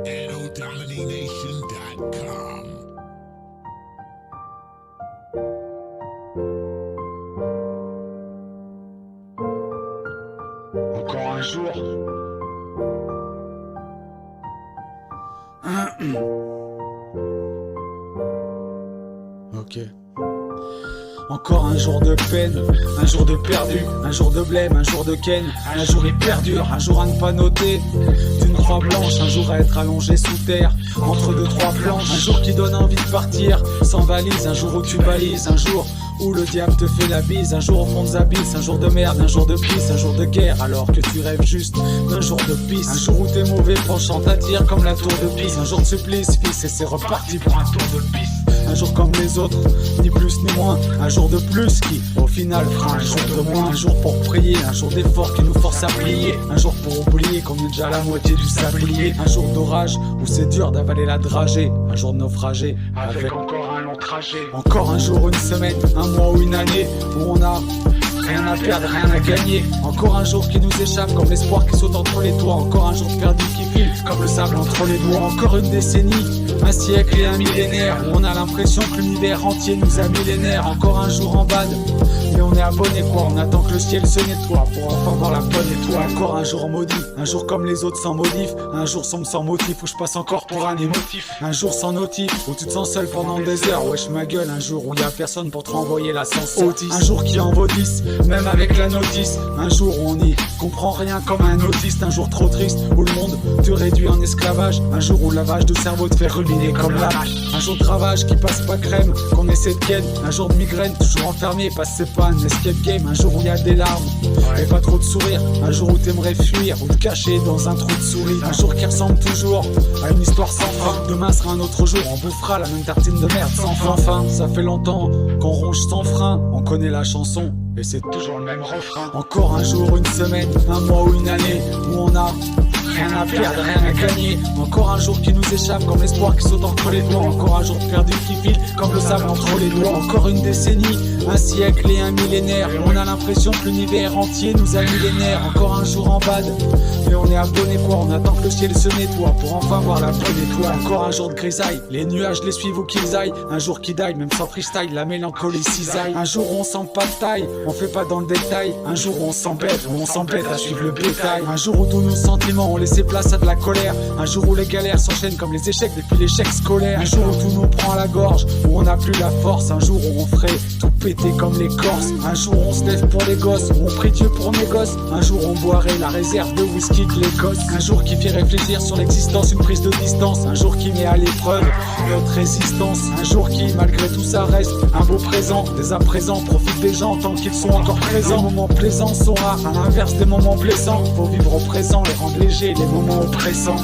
NODomination.com. Encore un jour. Ok. Encore un jour de peine, un jour de perdu, un jour de blême, un jour de ken, un jour hyper dur, un jour à ne pas noter, d'une croix blanche, un jour à être allongé sous terre, entre deux trois planches, un jour qui donne envie de partir, sans valise, un jour où tu balises, un jour où le diable te fait la bise, un jour au fond des abysses, un jour de merde, un jour de pisse, un jour de guerre, alors que tu rêves juste d'un jour de pisse, un jour où t'es mauvais penchant à tir comme la tour de Pise, un jour de supplice, fils, et c'est reparti pour un tour de piste. Un jour comme les autres, ni plus ni moins, un jour de plus qui, au final, fera un jour de moins. Un jour pour prier, un jour d'effort qui nous force à plier. Un jour pour oublier qu'on est déjà à la moitié du sablier. Un jour d'orage où c'est dur d'avaler la dragée. Un jour de naufragé avec encore un long trajet. Encore un jour, une semaine, un mois ou une année où on a rien à perdre, rien à gagner. Encore un jour qui nous échappe comme l'espoir qui saute entre les toits. Encore un jour perdu qui file comme le sable entre les doigts. Encore une décennie, un siècle et un millénaire où on a l'impression que l'univers entier nous a millénaires. Encore un jour en bad, mais on est abonné quoi. On attend que le ciel se nettoie pour enfin voir la bonne étoile. Encore un jour maudit, un jour comme les autres sans modif. Un jour sombre sans motif où je passe encore pour un émotif. Un jour sans notif où tu te sens seul pendant des heures. Wesh ma gueule, un jour où y a personne pour te renvoyer l'ascenseur. Un jour qui en vaut 10, même avec la notice. Un jour où on n'y comprend rien comme un autiste. Un jour trop triste où le monde te réduit en esclavage. Un jour où le lavage de cerveau te fait ruminer comme la vache. Un jour de ravage qui passe pas crème, qu'on essaie de ken. Un jour de migraine, toujours enfermé, parce que c'est pas un escape game. Un jour où y a des larmes et pas trop de sourire. Un jour où t'aimerais fuir ou te cacher dans un trou de souris. Un jour qui ressemble toujours à une histoire sans fin. Demain sera un autre jour, on bouffera la même tartine de merde sans fin. Enfin, ça fait longtemps qu'on ronge sans frein. On connaît la chanson et c'est toujours le même refrain. Encore un jour, une semaine, un mois ou une année où on a rien à perdre, rien à gagner. Encore un jour qui nous échappe comme l'espoir qui saute entre les doigts. Encore un jour perdu qui file comme le sable entre les doigts. Encore une décennie, un siècle et un millénaire. On a l'impression que l'univers entier nous a millénaires. Encore un jour en bad, mais on est abonné quoi. On attend que le ciel se nettoie pour enfin voir la bonne étoile. Encore un jour de grisaille, les nuages les suivent où qu'ils aillent. Un jour qui die, même sans freestyle, la mélancolie cisaille. Un jour où on sent pas de taille, on fait pas dans le détail. Un jour où on s'embête à suivre le bétail. Un jour où tous nos sentiments ont laissé place à de la colère. Un jour où les galères s'enchaînent comme les échecs depuis l'échec scolaire. Un jour où tout nous prend à la gorge, où on n'a plus la force. Un jour où on ferait tout péter comme les Corses. Un jour où on se lève pour les gosses, où on prie Dieu pour mes gosses. Un jour où on boirait la réserve de whisky que l'Écosse. Un jour qui fait réfléchir sur l'existence, une prise de distance. Un jour qui met à l'épreuve notre résistance. Un jour qui malgré tout ça reste un beau présent. Dès à présent profite des gens tant qu'ils sont encore présents. Les moments plaisants sont rares, à l'inverse des moments blessants. Faut vivre au présent, les rendre légers, les moments oppressants.